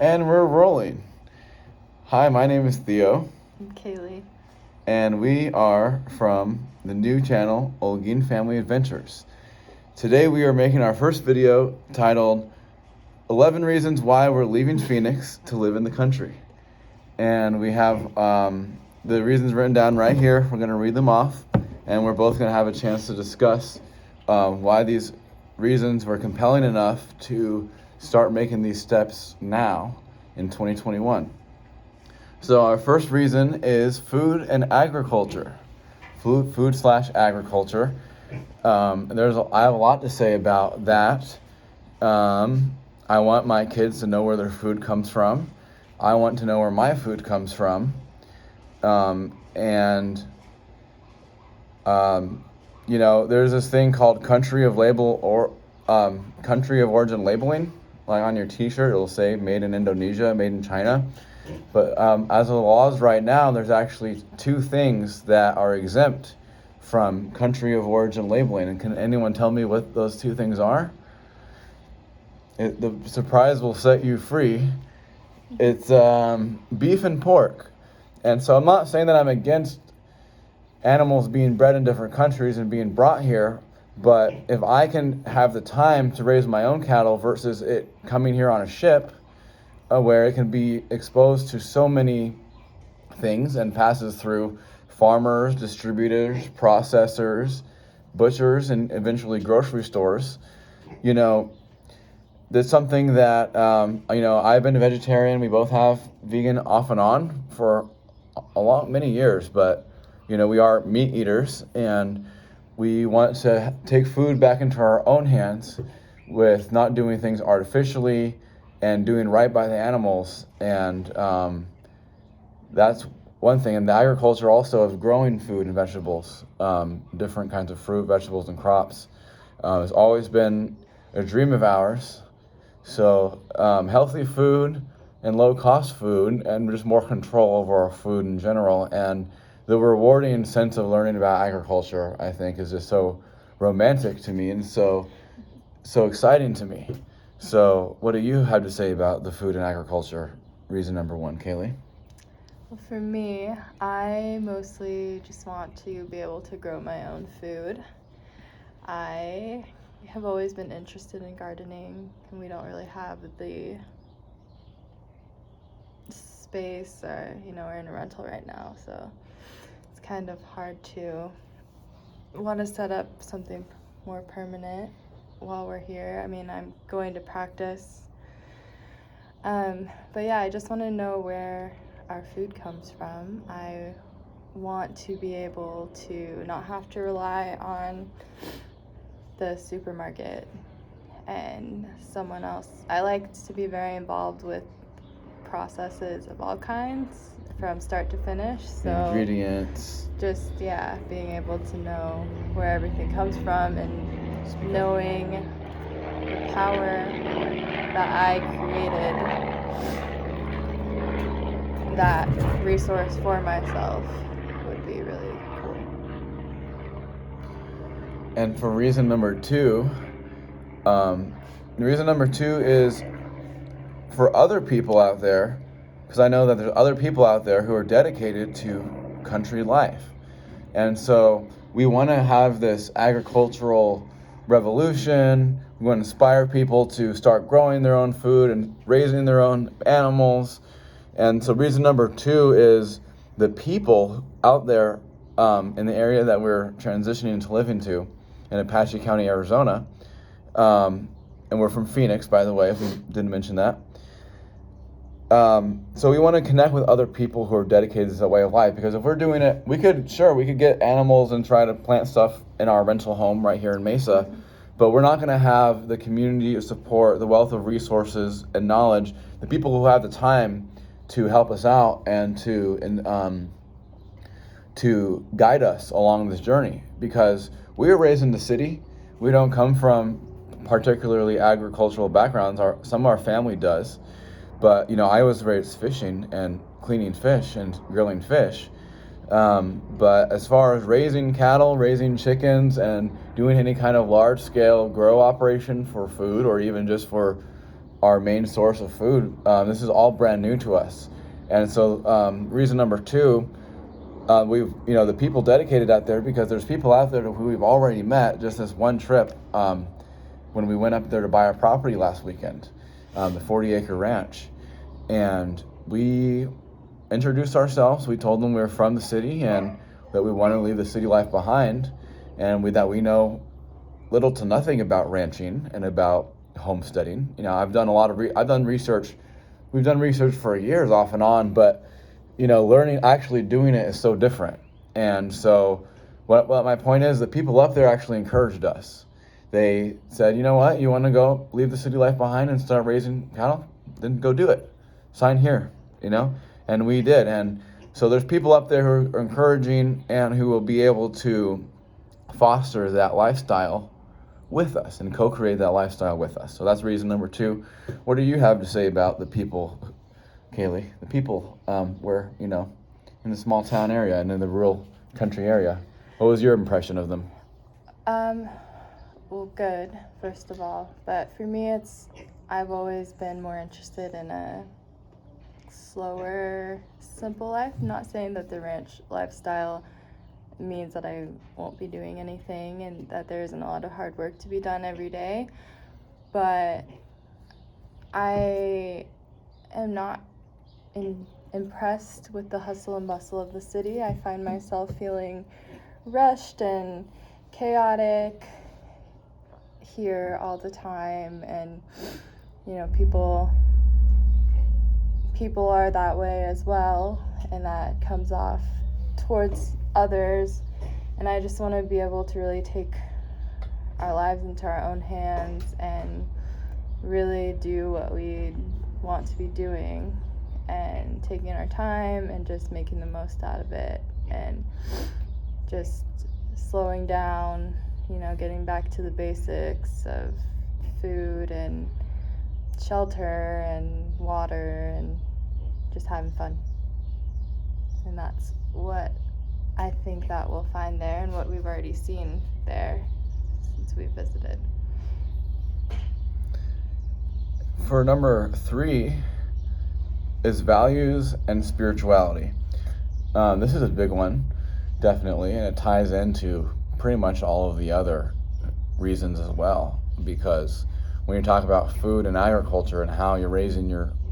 And we're rolling. Hi, my name is Theo. I'm Kaylee. And we are from the new channel, Holguin Family Adventures. Today we are making our first video titled 11 Reasons Why We're Leaving Phoenix to Live in the Country. And we have the reasons written down right here. We're going to read them off, and we're both going to have a chance to discuss why these reasons were compelling enough to start making these steps now in 2021. So our first reason is food and agriculture. Food/agriculture. I have a lot to say about that. I want my kids to know where their food comes from. I want to know where my food comes from. There's this thing called country of origin labeling. Like on your t-shirt, it'll say made in Indonesia, made in China. But as of the laws right now, there's actually two things that are exempt from country of origin labeling. And can anyone tell me what those two things are? The surprise will set you free. It's beef and pork. And so I'm not saying that I'm against animals being bred in different countries and being brought here, but if I can have the time to raise my own cattle versus it coming here on a ship, where it can be exposed to so many things and passes through farmers, distributors, processors, butchers, and eventually grocery stores, that's something that, I've been a vegetarian. We both have vegan off and on for many years, but, we are meat eaters, and we want to take food back into our own hands with not doing things artificially and doing right by the animals. And that's one thing. And the agriculture also of growing food and vegetables, different kinds of fruit, vegetables, and crops, has always been a dream of ours. So healthy food and low-cost food and just more control over our food in general. And the rewarding sense of learning about agriculture, I think, is just so romantic to me and so exciting to me. So what do you have to say about the food and agriculture reason number one, Kaylee? Well, for me, I mostly just want to be able to grow my own food. I have always been interested in gardening, and we don't really have the space, or we're in a rental right now, so it's kind of hard to want to set up something more permanent while we're here. I mean, I'm going to practice, but yeah, I just want to know where our food comes from. I want to be able to not have to rely on the supermarket and someone else. I like to be very involved with processes of all kinds from start to finish. So ingredients. Just, being able to know where everything comes from and knowing the power that I created that resource for myself would be really cool. And for reason number two, is for other people out there, because I know that there's other people out there who are dedicated to country life. And so we want to have this agricultural revolution. We want to inspire people to start growing their own food and raising their own animals. And so reason number two is the people out there in the area that we're transitioning to live into in Apache County, Arizona. And we're from Phoenix, by the way, if we didn't mention that. So we want to connect with other people who are dedicated to that way of life, because if we're doing it, we could get animals and try to plant stuff in our rental home right here in Mesa, but we're not going to have the community of support, the wealth of resources and knowledge, the people who have the time to help us out and to guide us along this journey, because we were raised in the city. We don't come from particularly agricultural backgrounds. Some of our family does. But, I was raised fishing and cleaning fish and grilling fish. But as far as raising cattle, raising chickens, and doing any kind of large-scale grow operation for food, or even just for our main source of food. This is all brand new to us. And so reason number two, we've, the people dedicated out there, because there's people out there who we've already met just this one trip when we went up there to buy our property last weekend, the 40-acre ranch. And we introduced ourselves. We told them we were from the city and that we wanted to leave the city life behind, and that we know little to nothing about ranching and about homesteading. I've done research. We've done research for years off and on, but learning, actually doing it is so different. And so what my point is, the people up there actually encouraged us. They said, you know what, you want to go leave the city life behind and start raising cattle? Then go do it. Sign here, and we did. And so there's people up there who are encouraging and who will be able to foster that lifestyle with us and co-create that lifestyle with us. So that's reason number two. What do you have to say about the people, Kaylee? The people were, in the small town area and in the rural country area. What was your impression of them? Well, good, first of all. But for me, I've always been more interested in a slower, simple life. I'm not saying that the ranch lifestyle means that I won't be doing anything and that there isn't a lot of hard work to be done every day, but I am not impressed with the hustle and bustle of the city. I find myself feeling rushed and chaotic here all the time, and people are that way as well, and that comes off towards others. And I just want to be able to really take our lives into our own hands and really do what we want to be doing, and taking our time and just making the most out of it, and just slowing down, getting back to the basics of food and shelter and water and just having fun. And that's what I think that we'll find there, and what we've already seen there since we visited. For number three is values and spirituality. This is a big one, definitely, and it ties into pretty much all of the other reasons as well, because when you talk about food and agriculture and how you're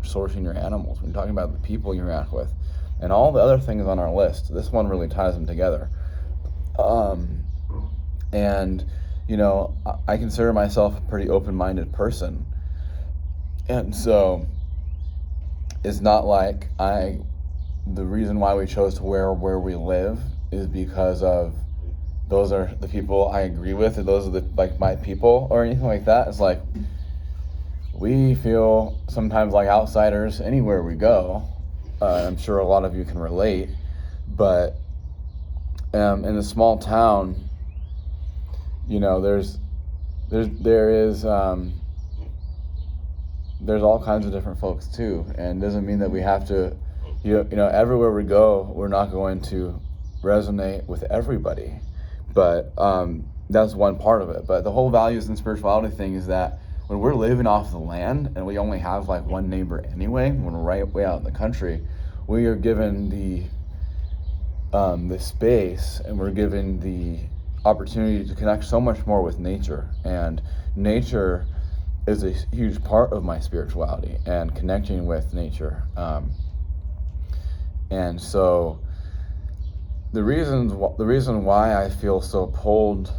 sourcing your animals, when you're talking about the people you interact with, and all the other things on our list, this one really ties them together. And I consider myself a pretty open-minded person, and so it's not like the reason why we chose to where we live is because of those are the people I agree with, or those are my people, or anything like that. It's like we feel sometimes like outsiders anywhere we go. I'm sure a lot of you can relate, but in a small town, there's all kinds of different folks too, and it doesn't mean that we have to, everywhere we go, we're not going to resonate with everybody, but that's one part of it. But the whole values and spirituality thing is that when we're living off the land and we only have one neighbor anyway, when we're right way out in the country, we are given the space, and we're given the opportunity to connect so much more with nature. And nature is a huge part of my spirituality and connecting with nature. And so the reason why I feel so pulled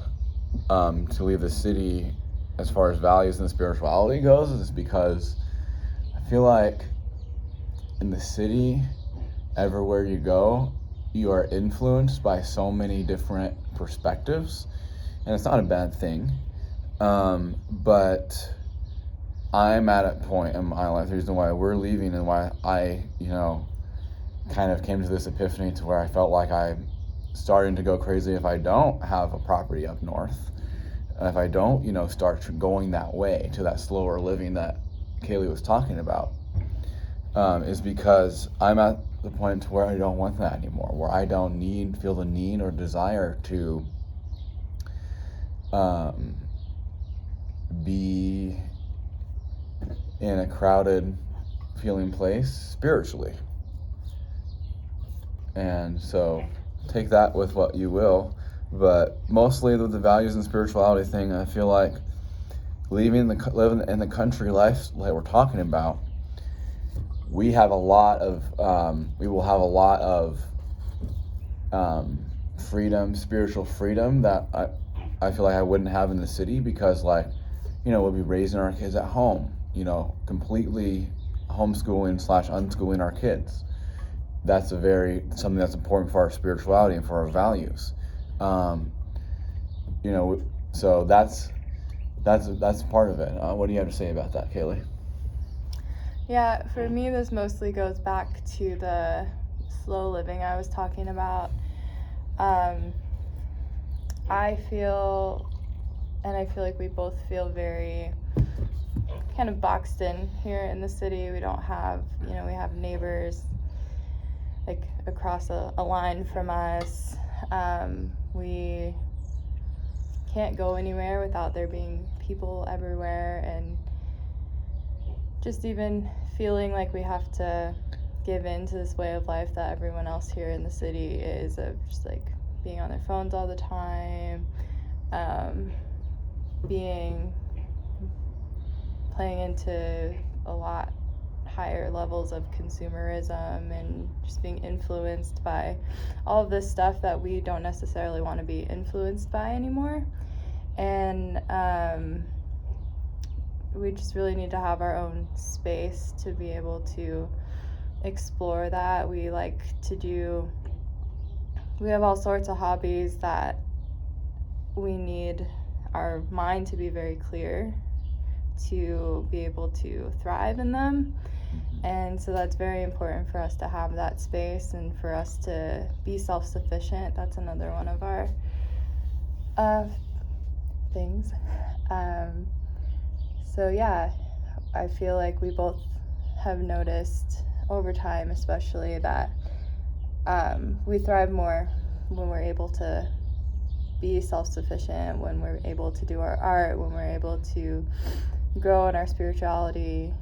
to leave the city as far as values and spirituality goes is because I feel like in the city, everywhere you go, you are influenced by so many different perspectives, and it's not a bad thing, but I'm at a point in my life, the reason why we're leaving and why I kind of came to this epiphany to where I felt like I'm starting to go crazy if I don't have a property up north, and if I don't start going that way to that slower living that Kaylee was talking about, is because I'm at the point to where I don't want that anymore, where I don't feel the need or desire to be in a crowded feeling place spiritually. And so take that with what you will, but mostly with the values and spirituality thing, I feel like living in the country life like we're talking about, we will have a lot of freedom, spiritual freedom that I feel like I wouldn't have in the city, because like, we'll be raising our kids at home, completely homeschooling / unschooling our kids. That's something that's important for our spirituality and for our values. So that's part of it. What do you have to say about that, Kaylee? Yeah, for me, this mostly goes back to the slow living I was talking about. I feel like we both feel very kind of boxed in here in the city. We don't have, we have neighbors like across a line from us. We can't go anywhere without there being people everywhere, and just even feeling like we have to give in to this way of life that everyone else here in the city is, of just like being on their phones all the time, playing into a lot higher levels of consumerism, and just being influenced by all of this stuff that we don't necessarily want to be influenced by anymore. And we just really need to have our own space to be able to explore that. We have all sorts of hobbies that we need our mind to be very clear to be able to thrive in them. And so that's very important for us to have that space and for us to be self-sufficient. That's another one of our things. So yeah, I feel like we both have noticed over time, especially, that we thrive more when we're able to be self-sufficient, when we're able to do our art, when we're able to grow in our spirituality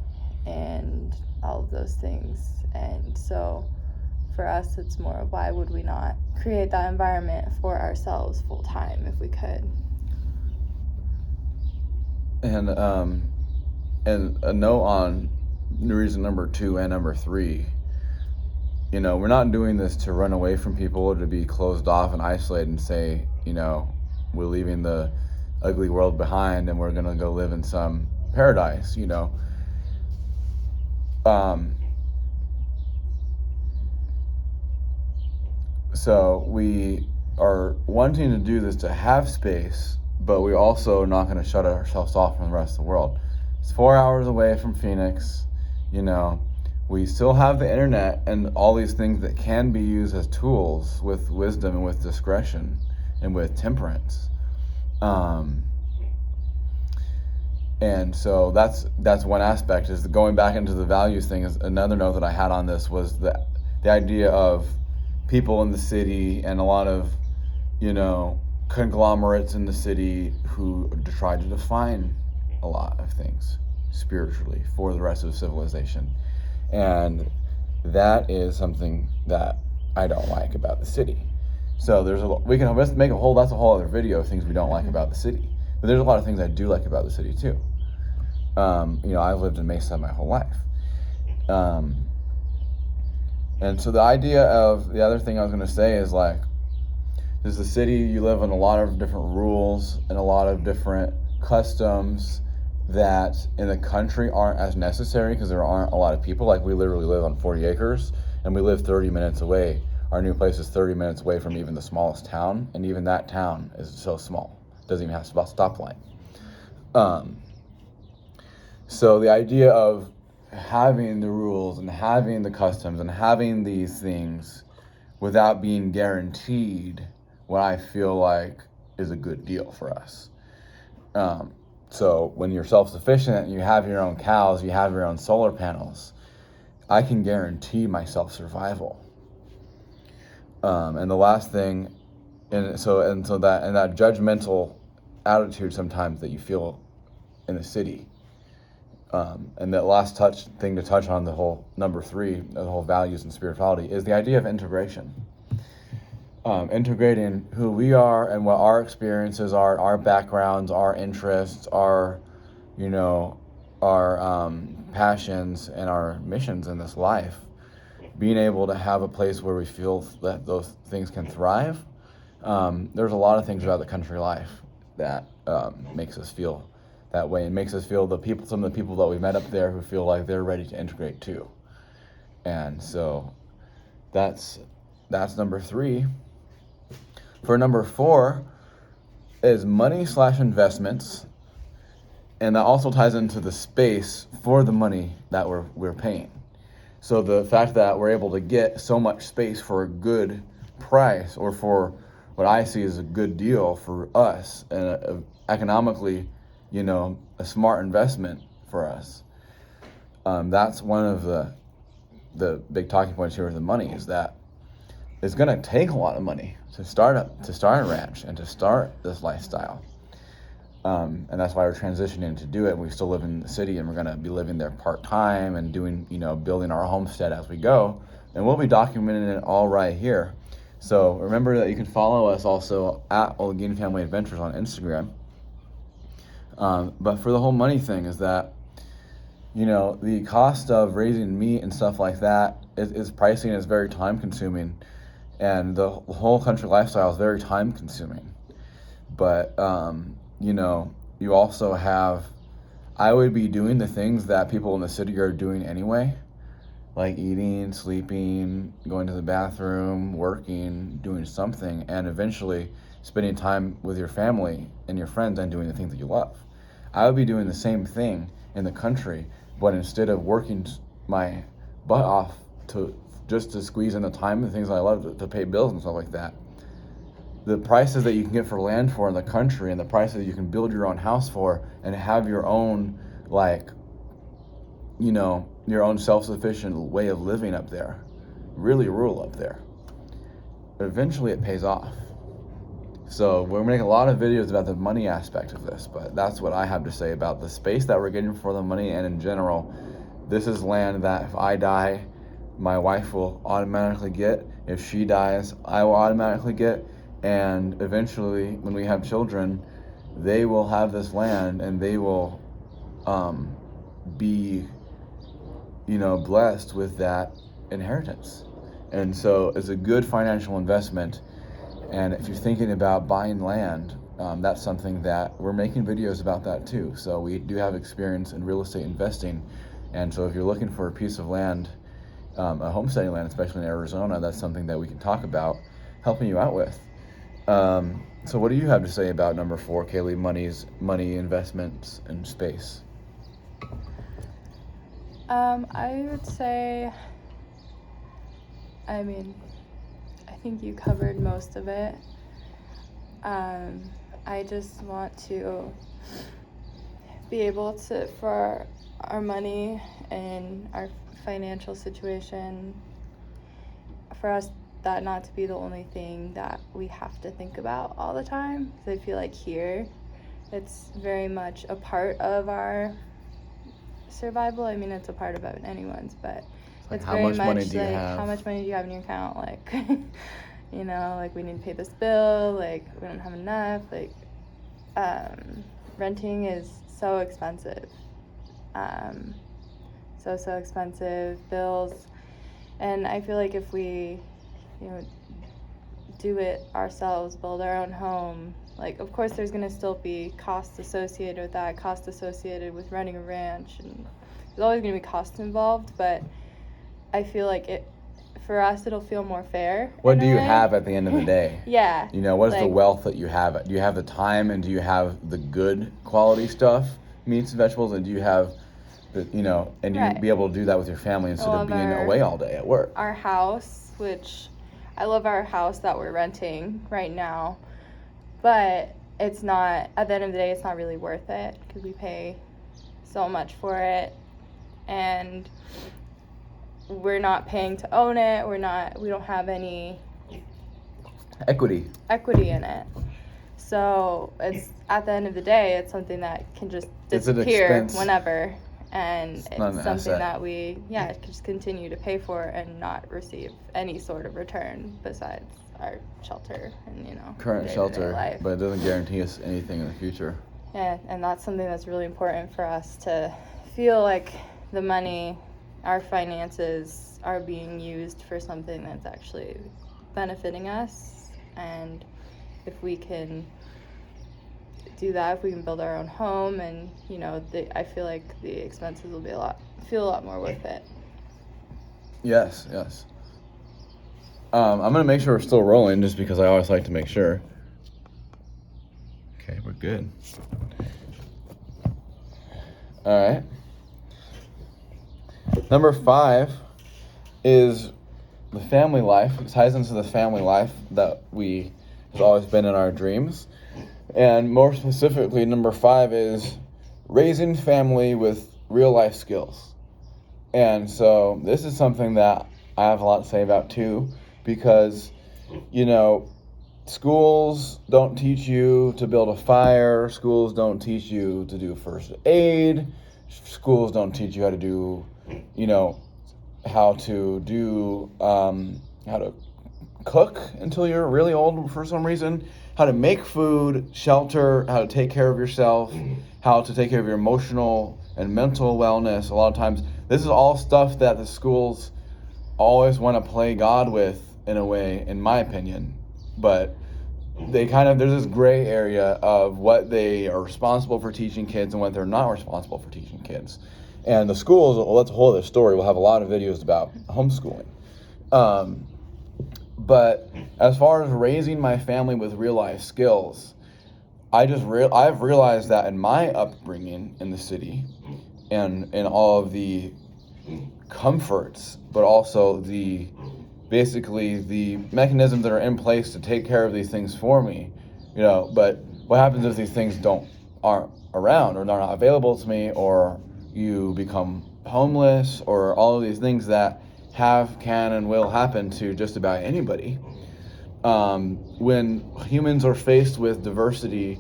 and all of those things. And so for us, it's more of, why would we not create that environment for ourselves full time if we could? And a note on reason number 2 and number 3, we're not doing this to run away from people or to be closed off and isolated and say, we're leaving the ugly world behind and we're going to go live in some paradise, So we are wanting to do this to have space, but we also are not going to shut ourselves off from the rest of the world. It's 4 hours away from Phoenix, we still have the internet and all these things that can be used as tools with wisdom and with discretion and with temperance. And so that's one aspect. Is going back into the values thing. Is another note that I had on this, was the idea of people in the city and a lot of conglomerates in the city who try to define a lot of things spiritually for the rest of civilization. And that is something that I don't like about the city. So that's a whole other video of things we don't like about the city. But there's a lot of things I do like about the city too. I've lived in Mesa my whole life. And so the other thing I was going to say is, like, there's the city, you live in a lot of different rules and a lot of different customs that in the country aren't as necessary because there aren't a lot of people. Like, we literally live on 40 acres and we live 30 minutes away. Our new place is 30 minutes away from even the smallest town, and even that town is so small. It doesn't even have a stoplight. So the idea of having the rules and having the customs and having these things without being guaranteed what I feel like is a good deal for us. So when you're self-sufficient and you have your own cows, you have your own solar panels, I can guarantee myself survival. And the last thing, and that judgmental attitude sometimes that you feel in the city, And that last thing to touch on, the whole number 3, the whole values and spirituality, is the idea of integration. Integrating who we are and what our experiences are, our backgrounds, our interests, our passions and our missions in this life, being able to have a place where we feel that those things can thrive. There's a lot of things about the country life that makes us feel that way, and makes us feel some of the people that we met up there who feel like they're ready to integrate too. And so that's number 3. For number 4 is money/investments, and that also ties into the space for the money that we're paying. So the fact that we're able to get so much space for a good price, or for what I see as a good deal for us, and economically, a smart investment for us. That's one of the big talking points here with the money, is that it's going to take a lot of money to start a ranch and to start this lifestyle. And that's why we're transitioning to do it. We still live in the city, and we're going to be living there part-time and doing, building our homestead as we go. And we'll be documenting it all right here. So remember that you can follow us also at Holguin Family Adventures on Instagram. But for the whole money thing is that, the cost of raising meat and stuff like that is pricey, and it's very time consuming. And the whole country lifestyle is very time consuming. But, you also have, I would be doing the things that people in the city are doing anyway, like eating, sleeping, going to the bathroom, working, doing something, and eventually spending time with your family and your friends and doing the things that you love. I would be doing the same thing in the country, but instead of working my butt off just to squeeze in the time and things I love to pay bills and stuff like that, the prices that you can get for land for in the country, and the prices you can build your own house for and have your own, your own self-sufficient way of living up there, really rural up there, eventually it pays off. So we're making a lot of videos about the money aspect of this, but that's what I have to say about the space that we're getting for the money. And in general, this is land that if I die, my wife will automatically get. If she dies, I will automatically get. And eventually, when we have children, they will have this land, and they will be, blessed with that inheritance. And so it's a good financial investment. And if you're thinking about buying land, that's something that we're making videos about that too. So we do have experience in real estate investing. And so if you're looking for a piece of land, a homesteading land, especially in Arizona, that's something that we can talk about helping you out with. So what do you have to say about number 4, Kaylee, money, investments, and space? I would say, I think you covered most of it. I just want to be able to, for our money and our financial situation, for us, that not to be the only thing that we have to think about all the time. Because I feel like here, it's very much a part of our survival. It's a part of anyone's, but it's how very much much money do you like, have? how much money do you have in your account? Like, we need to pay this bill. Like, we don't have enough. Like, renting is so expensive. So expensive. Bills. And I feel like if we do it ourselves, build our own home, like, of course there's going to still be costs associated with that, costs associated with running a ranch, and there's always going to be costs involved, but I feel like for us it'll feel more fair. What do you have at the end of the day? Yeah. What is the wealth that you have? Do you have the time, and do you have the good quality stuff, meats and vegetables, and do you have and you be able to do that with your family instead of being away all day at work? Our house, which I love our house that we're renting right now, but it's not, at the end of the day, it's not really worth it because we pay so much for it, and we're not paying to own it. We don't have any equity in it. So it's, at the end of the day, it's something that can just disappear whenever. and It's not an something asset. that we just continue to pay for and not receive any sort of return besides our shelter and Current day-to-day shelter, life. but it doesn't guarantee us anything in the future. Yeah, and that's something that's really important for us to feel like the money, our finances are being used for something that's actually benefiting us. And if we can do that, if we can build our own home, and I feel like the expenses will be feel a lot more worth it. Yes. I'm gonna make sure we're still rolling, just because I always like to make sure. Okay, we're good. All right. Number 5 is the family life. It ties into the family life that has always been in our dreams. And more specifically, number 5 is raising family with real life skills. And so this is something that I have a lot to say about too, because, schools don't teach you to build a fire. Schools don't teach you to do first aid. Schools don't teach you how to do, how to cook until you're really old for some reason, how to make food, shelter, how to take care of yourself, how to take care of your emotional and mental wellness. A lot of times, this is all stuff that the schools always want to play God with, in a way, in my opinion. But there's this gray area of what they are responsible for teaching kids and what they're not responsible for teaching kids. And the schools, well, that's a whole other story. We'll have a lot of videos about homeschooling. But as far as raising my family with real life skills, I've realized that in my upbringing in the city, and in all of the comforts, but also basically the mechanisms that are in place to take care of these things for me, but what happens if these things aren't around, or they're not available to me, or you become homeless, or all of these things that can and will happen to just about anybody. When humans are faced with diversity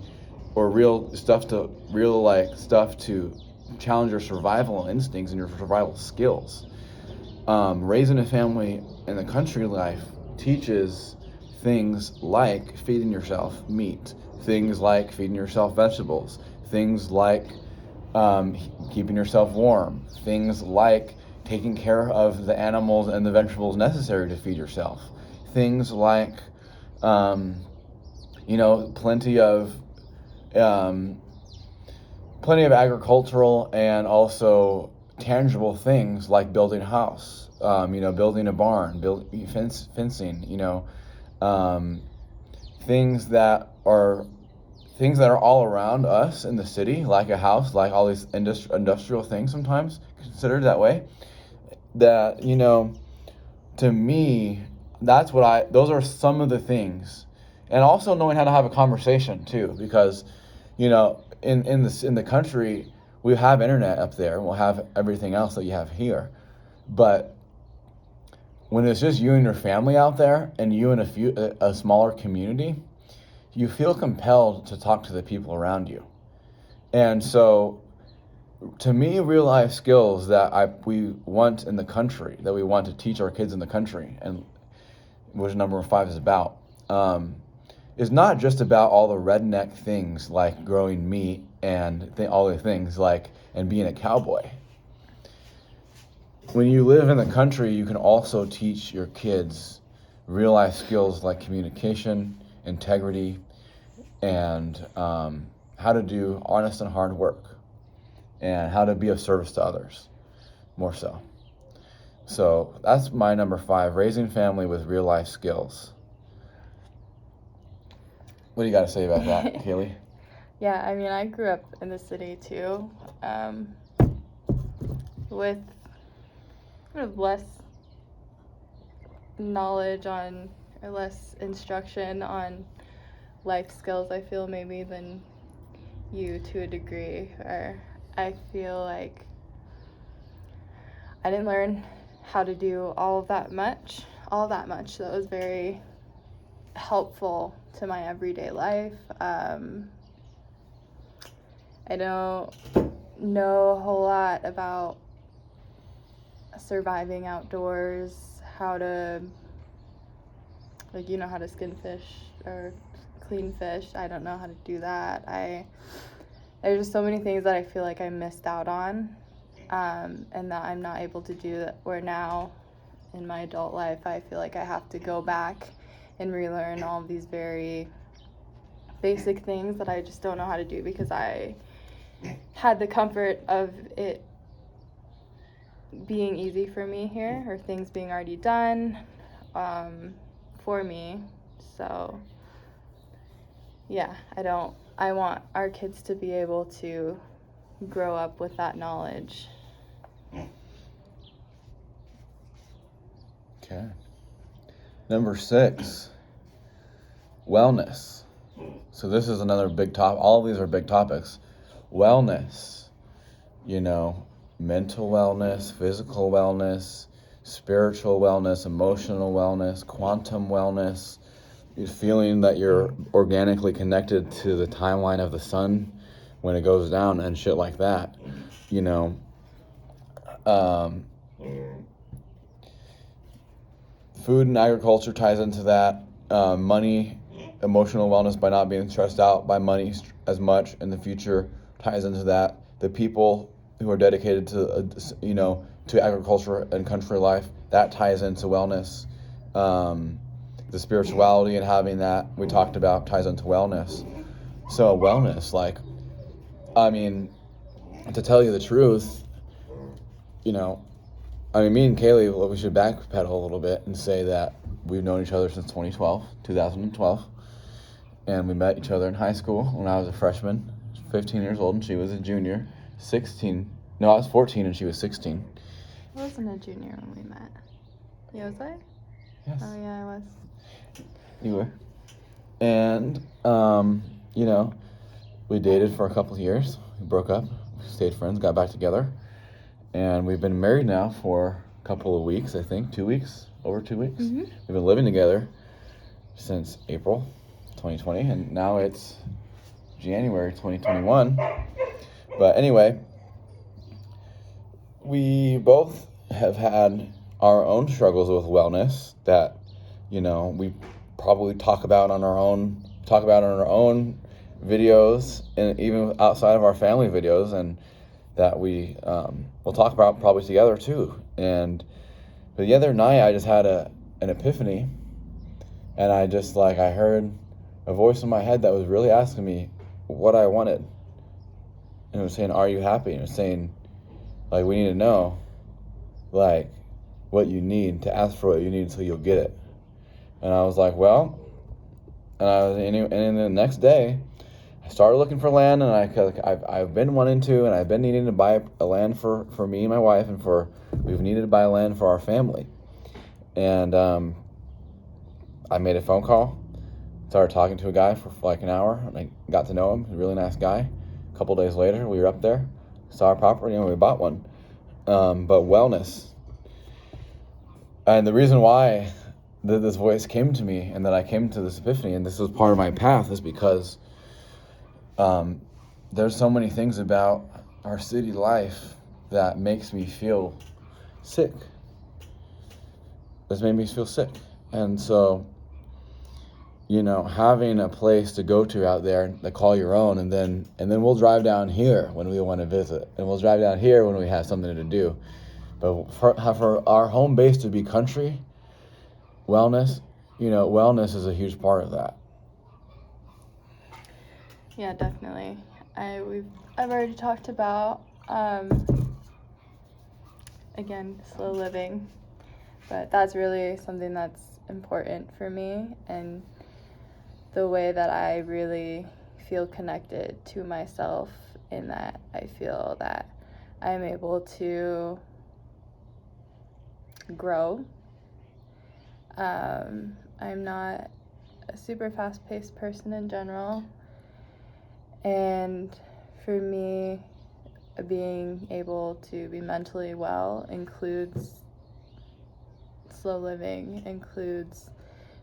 or real stuff to challenge your survival instincts and your survival skills, raising a family in the country life teaches things like feeding yourself meat, things like feeding yourself vegetables, things like keeping yourself warm, things like taking care of the animals and the vegetables necessary to feed yourself, things like plenty of agricultural and also tangible things like building a house, building a barn, fencing, things that are all around us in the city, like a house, like all these industrial things, sometimes considered that way. That, to me, those are some of the things. And also knowing how to have a conversation too, because, in the country, we have internet up there, and we'll have everything else that you have here. But when it's just you and your family out there, and you and a smaller community, you feel compelled to talk to the people around you. And so, to me, real life skills that we want in the country, that we want to teach our kids in the country, and which number 5 is about, is not just about all the redneck things like growing meat and all the things and being a cowboy. When you live in the country, you can also teach your kids real life skills like communication, integrity, and how to do honest and hard work, and how to be of service to others, more so. So that's my number 5, raising family with real life skills. What do you got to say about that, Kaylee? Yeah, I mean, I grew up in the city too, with sort of less knowledge or less instruction on life skills, I feel, maybe, than you to a degree. Or I feel like I didn't learn how to do all that much that was very helpful to my everyday life. I don't know a whole lot about surviving outdoors, how to, like, how to skin fish or clean fish. I don't know how to do that. There's just so many things that I feel like I missed out on, and that I'm not able to do, that where now in my adult life I feel like I have to go back and relearn all of these very basic things that I just don't know how to do because I had the comfort of it being easy for me here, or things being already done for me. So yeah, I want our kids to be able to grow up with that knowledge. Okay. Number 6, wellness. So this is another big topic. All of these are big topics. Wellness, mental wellness, physical wellness, spiritual wellness, emotional wellness, quantum wellness, feeling that you're organically connected to the timeline of the sun when it goes down and shit like that. Food and agriculture ties into that. Money, emotional wellness by not being stressed out by money as much in the future ties into that. The people who are dedicated to agriculture and country life, that ties into wellness. The spirituality and having that we talked about ties into wellness. So wellness, to tell you the truth, me and Kaylee, we should backpedal a little bit and say that we've known each other since 2012, and we met each other in high school when I was a freshman, 15 years old, and she was a junior, 16. No, I was 14 and she was 16. I wasn't a junior when we met. Yeah, was I? Yes. Oh, yeah, I was. You were. And, we dated for a couple of years. We broke up, we stayed friends, got back together. And we've been married now for a couple of weeks, I think, 2 weeks, over 2 weeks. Mm-hmm. We've been living together since April 2020, and now it's January 2021. But anyway, we both have had our own struggles with wellness that, we probably talk about on our own videos, and even outside of our family videos, and that we will talk about probably together too. But the other night I just had an epiphany, and I heard a voice in my head that was really asking me what I wanted. And it was saying, "Are you happy?" And it was saying, we need to know, what you need, to ask for what you need until you'll get it. And I was like, well, and then the next day, I started looking for land, and I've been wanting to, and I've been needing to buy a land for me and my wife, and we've needed to buy land for our family. And I made a phone call, started talking to a guy for an hour, and I got to know him. He's a really nice guy. A couple days later, we were up there, saw our property, and we bought one. But wellness. And the reason why this voice came to me, and that I came to this epiphany, and this was part of my path, is because there's so many things about our city life that makes me feel sick. That's made me feel sick. And so, having a place to go to out there that call your own, and then we'll drive down here when we want to visit, and we'll drive down here when we have something to do. But for our home base to be country, wellness is a huge part of that. Yeah, definitely. I've already talked about again, slow living, but that's really something that's important for me, and the way that I really feel connected to myself, in that I feel that I'm able to grow. I'm not a super fast-paced person in general, and for me, being able to be mentally well includes slow living, includes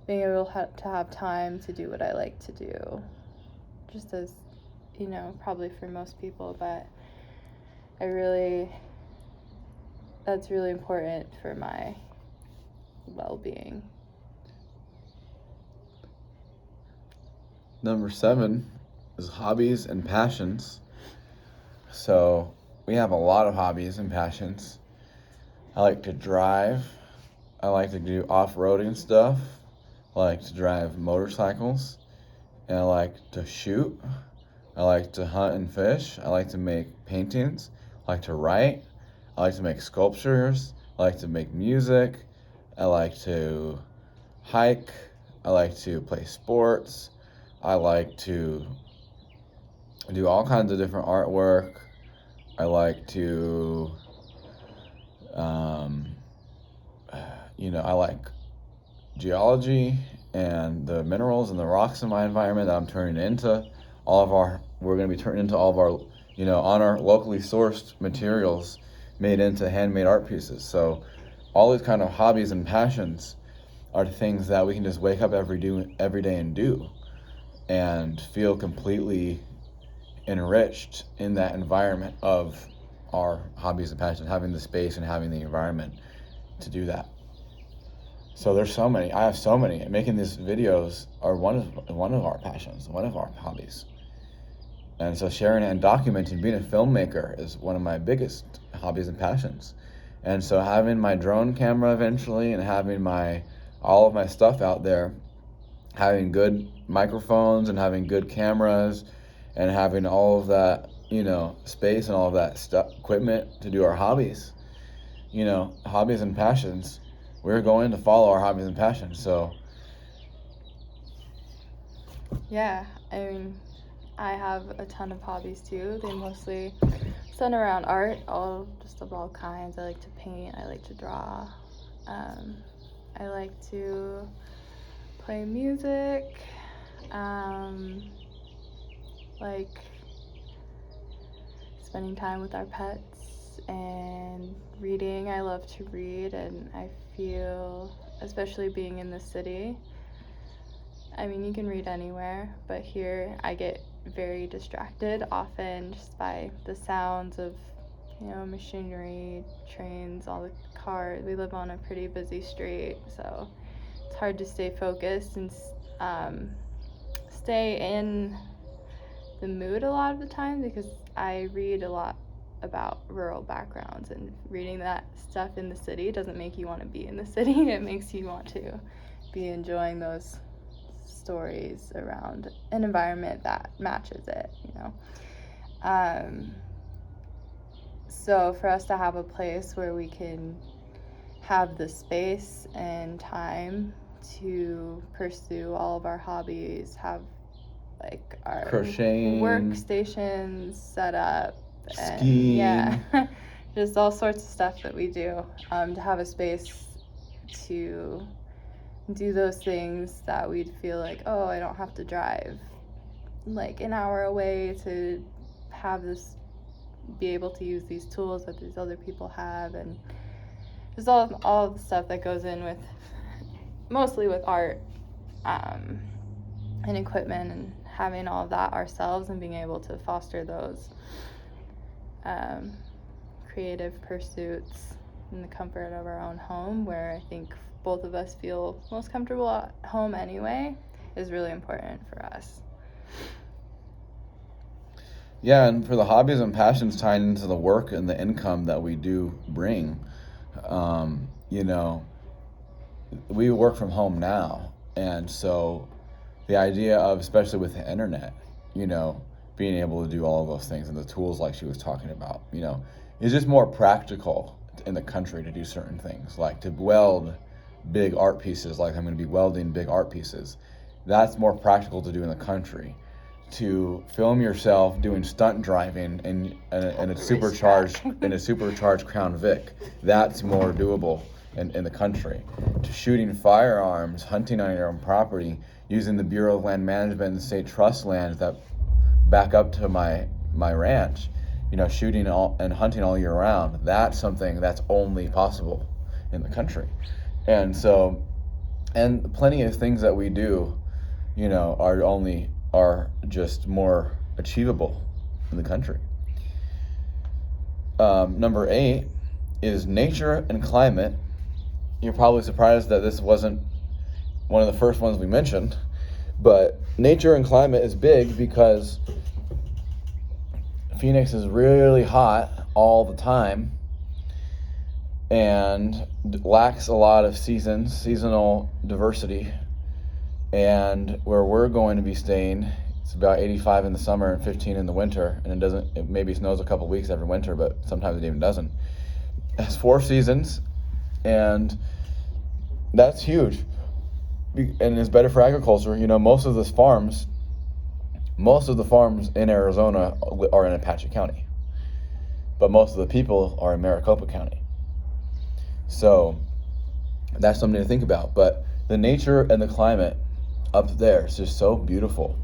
being able to have time to do what I like to do, just as, probably for most people. But That's really important for my well-being. Number 7 is hobbies and passions. So we have a lot of hobbies and passions. I like to drive. I like to do off-roading stuff. I like to drive motorcycles. And I like to shoot. I like to hunt and fish. I like to make paintings. I like to write. I like to make sculptures. I like to make music. I like to hike. I like to play sports. I like to do all kinds of different artwork. I like to, I like geology and the minerals and the rocks in my environment that I'm turning into we're going to be turning into all of our, on our locally sourced materials made into handmade art pieces. So all these kind of hobbies and passions are things that we can just wake up every day and do and feel completely enriched in that environment of our hobbies and passions, having the space and having the environment to do that. So there's so many. I have so many. Making these videos are one of our passions, one of our hobbies. And so sharing and documenting, being a filmmaker is one of my biggest hobbies and passions. And so having my drone camera eventually and having all of my stuff out there, having good microphones and having good cameras and having all of that, space and all of that stuff, equipment to do our hobbies, hobbies and passions. We're going to follow our hobbies and passions. So yeah, I mean, I have a ton of hobbies too. They mostly center around art, of all kinds. I like to paint. I like to draw. I like to play music. Like spending time with our pets and reading. I love to read, and I feel, especially being in the city, I mean, you can read anywhere, but here I get very distracted often just by the sounds of, machinery, trains, all the cars. We live on a pretty busy street, so it's hard to stay focused and stay in the mood a lot of the time, because I read a lot about rural backgrounds, and reading that stuff in the city doesn't make you want to be in the city. It makes you want to be enjoying those stories around an environment that matches it, So for us to have a place where we can have the space and time to pursue all of our hobbies, have like our crocheting, workstations set up, skiing, and just all sorts of stuff that we do, to have a space to do those things that we'd feel like, oh, I don't have to drive like an hour away to have this, be able to use these tools that these other people have, and just all the stuff that goes in with, mostly with art, and equipment, and having all of that ourselves and being able to foster those creative pursuits in the comfort of our own home, where I think both of us feel most comfortable at home anyway, is really important for us. Yeah, and for the hobbies and passions tying into the work and the income that we do bring, we work from home now, and so the idea of, especially with the internet, being able to do all of those things and the tools like she was talking about, is just more practical in the country to do certain things, like to weld big art pieces, like I'm going to be welding big art pieces. That's more practical to do in the country. To film yourself doing stunt driving in a supercharged Crown Vic, that's more doable in the country. To shooting firearms, hunting on your own property, using the Bureau of Land Management and state trust lands that back up to my ranch, shooting and hunting all year round, that's something that's only possible in the country. And so, and plenty of things that we do, are just more achievable in the country. Number 8 is nature and climate. You're probably surprised that this wasn't one of the first ones we mentioned, but nature and climate is big because Phoenix is really hot all the time and lacks a lot of seasonal diversity. And where we're going to be staying, it's about 85 in the summer and 15 in the winter, and it maybe snows a couple weeks every winter, but sometimes it even doesn't. It has 4 seasons, and that's huge, and it's better for agriculture. Most of the farms in Arizona are in Apache County, but most of the people are in Maricopa County. So that's something to think about. But the nature and the climate up there is just so beautiful.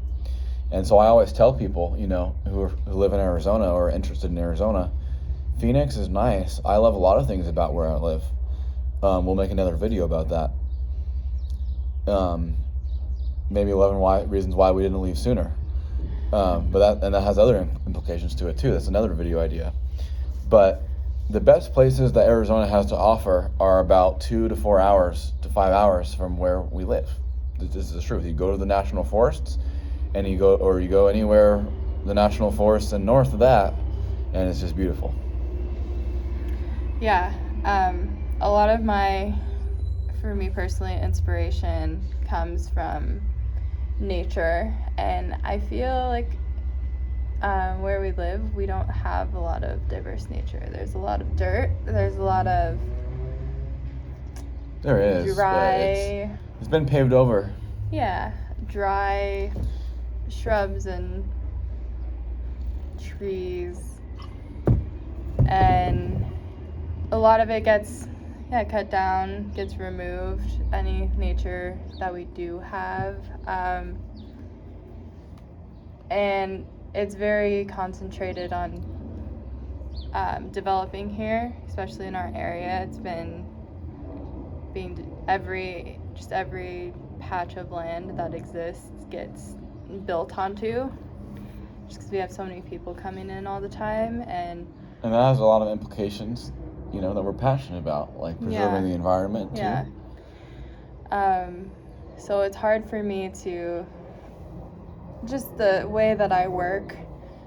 And so I always tell people, who live in Arizona or are interested in Arizona, Phoenix is nice. I love a lot of things about where I live. We'll make another video about that. Maybe 11 reasons why we didn't leave sooner. But that has other implications to it too. That's another video idea. But the best places that Arizona has to offer are about 2 to 4 hours to 5 hours from where we live. This is the truth. You go to the national forests, and you go anywhere the national forests and north of that, and it's just beautiful. Yeah, a lot of for me personally, inspiration comes from nature, and I feel like where we live, we don't have a lot of diverse nature. There's a lot of dirt. There's a lot of There is dry. It's been paved over. Yeah, dry shrubs and trees, and a lot of it gets cut down, gets removed. Any nature that we do have, and it's very concentrated on developing here, especially in our area. It's been every patch of land that exists gets built onto, just because we have so many people coming in all the time, and that has a lot of implications, that we're passionate about, like preserving the environment too. Yeah. So it's hard for me to, just the way that I work,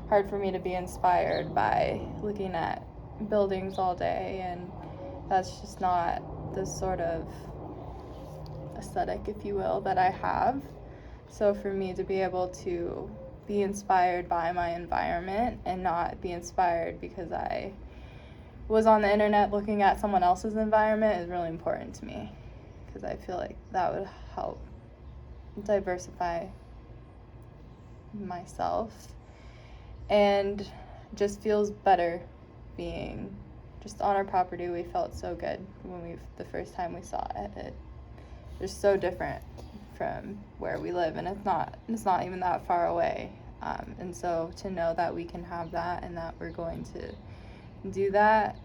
hard for me to be inspired by looking at buildings all day, and that's just not the sort of aesthetic, if you will, that I have. So for me to be able to be inspired by my environment and not be inspired because I was on the internet looking at someone else's environment is really important to me, because I feel like that would help diversify myself, and just feels better being just on our property. We felt so good when the first time we saw it. It was so different from where we live, and it's not even that far away, and so to know that we can have that and that we're going to do that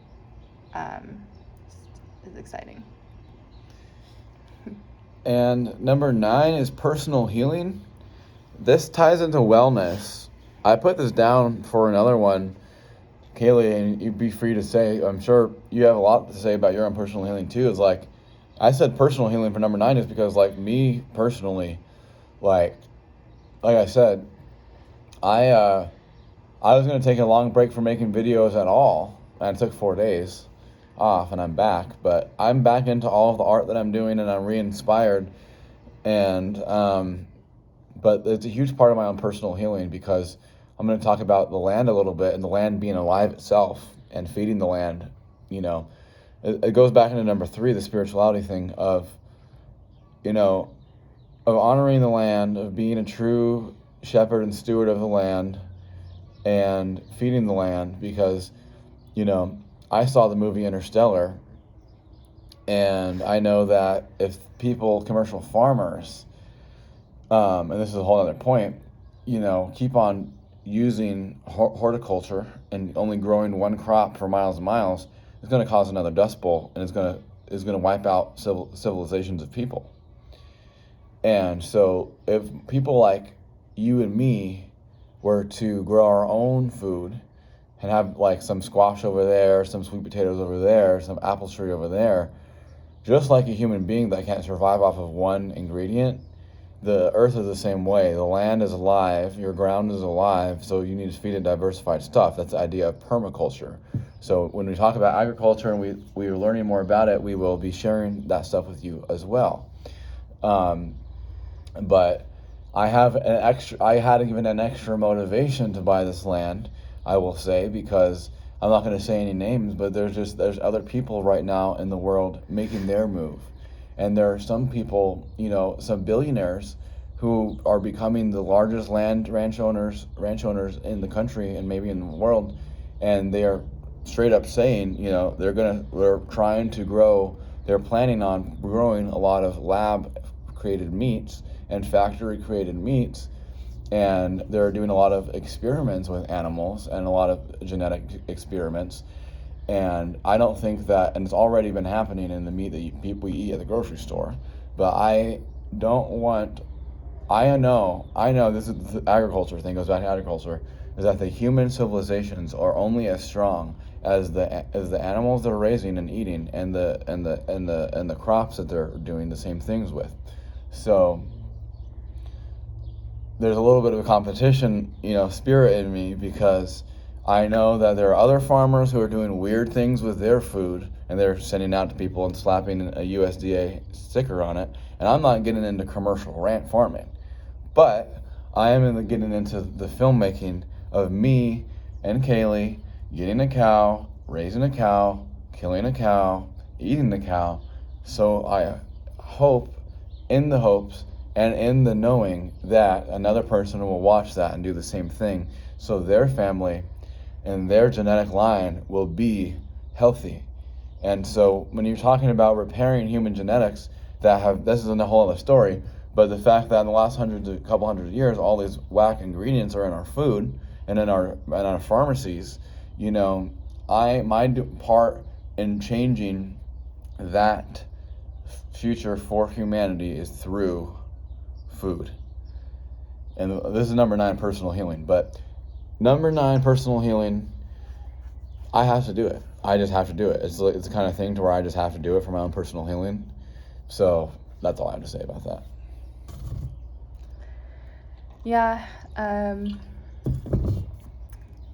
is exciting. And number 9 is personal healing. This ties into wellness. I put this down for another one, Kaylee, and you'd be free to say, I'm sure you have a lot to say about your own personal healing too. It's like, I said personal healing for number 9 is because, like, me personally, like I said, I was going to take a long break from making videos at all, and it took 4 days off, and I'm back. But I'm back into all of the art that I'm doing, and I'm re-inspired. And but it's a huge part of my own personal healing, because I'm going to talk about the land a little bit, and the land being alive itself and feeding the land. It goes back into number 3, the spirituality thing of honoring the land, of being a true shepherd and steward of the land, and feeding the land. Because I saw the movie Interstellar, and I know that if commercial farmers, and this is a whole other point, keep on using horticulture and only growing one crop for miles and miles, it's going to cause another dust bowl, and it's going to wipe out civilizations of people. And so if people like you and me were to grow our own food, and have like some squash over there, some sweet potatoes over there, some apple tree over there, just like a human being that can't survive off of one ingredient, the earth is the same way. The land is alive, your ground is alive, so you need to feed it diversified stuff. That's the idea of permaculture. So when we talk about agriculture and we are learning more about it, we will be sharing that stuff with you as well. But I had given an extra motivation to buy this land, I will say, because I'm not going to say any names, but there's other people right now in the world making their move. And there are some people, some billionaires who are becoming the largest ranch owners in the country and maybe in the world, and they are straight up saying, they're planning on growing a lot of lab created meats and factory created meats, and they're doing a lot of experiments with animals and a lot of genetic experiments. And I don't think that, and it's already been happening in the meat that we eat at the grocery store, but I know this is the agriculture thing, goes back to agriculture, is that the human civilizations are only as strong as the animals they're raising and eating, and the crops that they're doing the same things with. So there's a little bit of a competition, spirit in me, because I know that there are other farmers who are doing weird things with their food, and they're sending out to people and slapping a USDA sticker on it. And I'm not getting into commercial ranch farming, but I am getting into the filmmaking of me and Kaylee getting a cow, raising a cow, killing a cow, eating the cow. So I hope, in the hopes and in the knowing, that another person will watch that and do the same thing, so their family and their genetic line will be healthy. And so when you're talking about repairing human genetics this is a whole other story, but the fact that in the last couple hundred years, all these whack ingredients are in our food and in our pharmacies, my part in changing that future for humanity is through food. And this is number 9, personal healing. But number 9, personal healing, I have to do it. I just have to do it. It's the kind of thing to where I just have to do it for my own personal healing. So that's all I have to say about that. Yeah,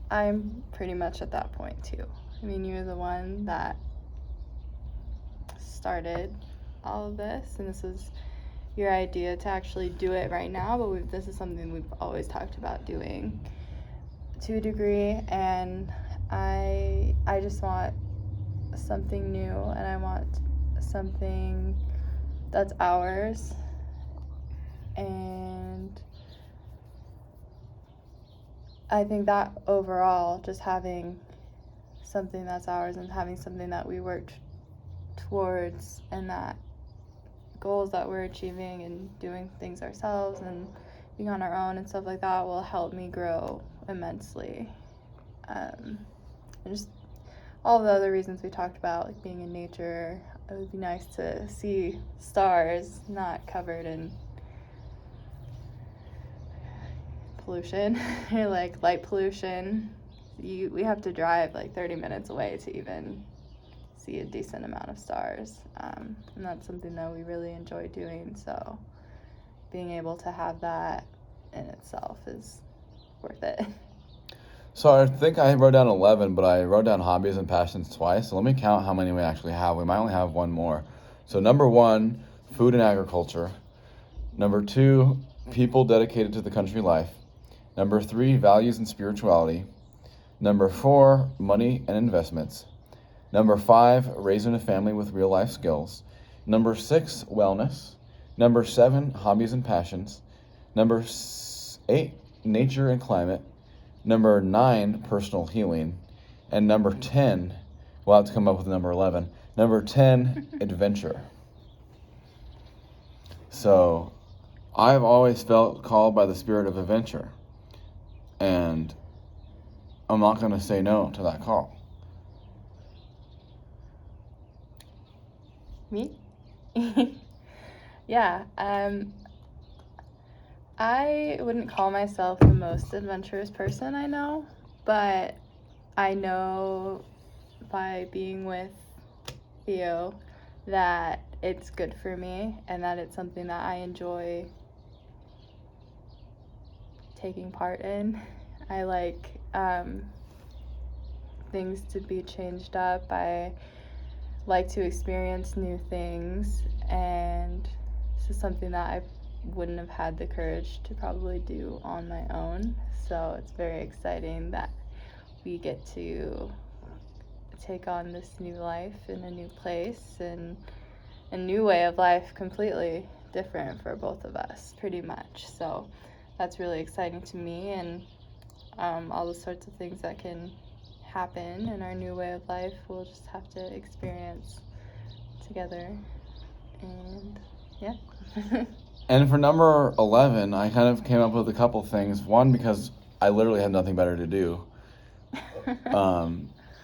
I'm pretty much at that point too. I mean, you're the one that started all of this, and this is your idea to actually do it right now, but this is something we've always talked about doing to a degree, and I just want something new, and I want something that's ours, and I think that overall, just having something that's ours and having something that we worked towards, and that goals that we're achieving and doing things ourselves and being on our own and stuff like that will help me grow immensely. And just all the other reasons we talked about, like being in nature, it would be nice to see stars not covered in pollution or like light pollution. We have to drive like 30 minutes away to even see a decent amount of stars, and that's something that we really enjoy doing, so being able to have that in itself is worth it. So I think I wrote down 11, but I wrote down hobbies and passions twice, so let me count how many we actually have. We might only have one more. So number 1, food and agriculture. Number 2, people dedicated to the country life. Number 3, values and spirituality. Number 4, money and investments. Number 5, raising a family with real life skills. Number 6, wellness. Number 7, hobbies and passions. Number 8, nature and climate. Number 9, personal healing. And number 10, we'll have to come up with number 11. Number 10, adventure. So I've always felt called by the spirit of adventure, and I'm not going to say no to that call. Me? Yeah, I wouldn't call myself the most adventurous person I know, but I know by being with Theo that it's good for me and that it's something that I enjoy taking part in. I like things to be changed up. I like to experience new things, and this is something that I wouldn't have had the courage to probably do on my own. So it's very exciting that we get to take on this new life in a new place and a new way of life, completely different for both of us, pretty much. So that's really exciting to me, and all the sorts of things that can happen in our new way of life, we'll just have to experience together. And yeah. And for number 11, I kind of came up with a couple things. One, because I literally had nothing better to do. I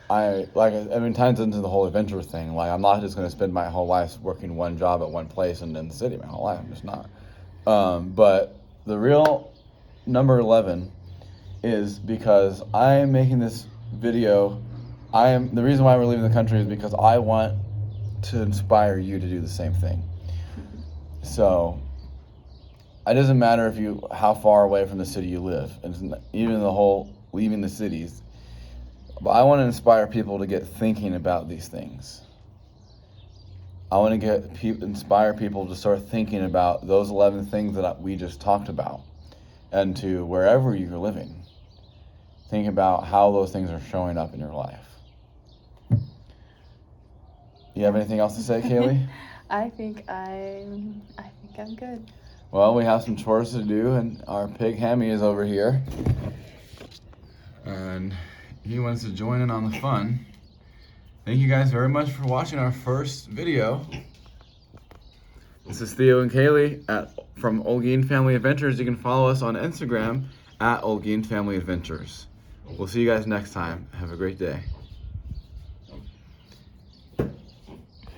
mean, ties into the whole adventure thing. Like, I'm not just going to spend my whole life working one job at one place and in the city my whole life. I'm just not. But the real number 11 is because I'm making this video. The reason why we're leaving the country is because I want to inspire you to do the same thing. So it doesn't matter how far away from the city you live, and even the whole leaving the cities. But I want to inspire people to get thinking about these things. I want to inspire people to start thinking about those 11 things that we just talked about, and to wherever you're living, think about how those things are showing up in your life. You have anything else to say, Kaylee? I think I'm good. Well, we have some chores to do, and our pig Hammy is over here, and he wants to join in on the fun. Thank you guys very much for watching our first video. This is Theo and Kaylee from Holguin Family Adventures. You can follow us on Instagram at Holguin Family Adventures. We'll see you guys next time. Have a great day.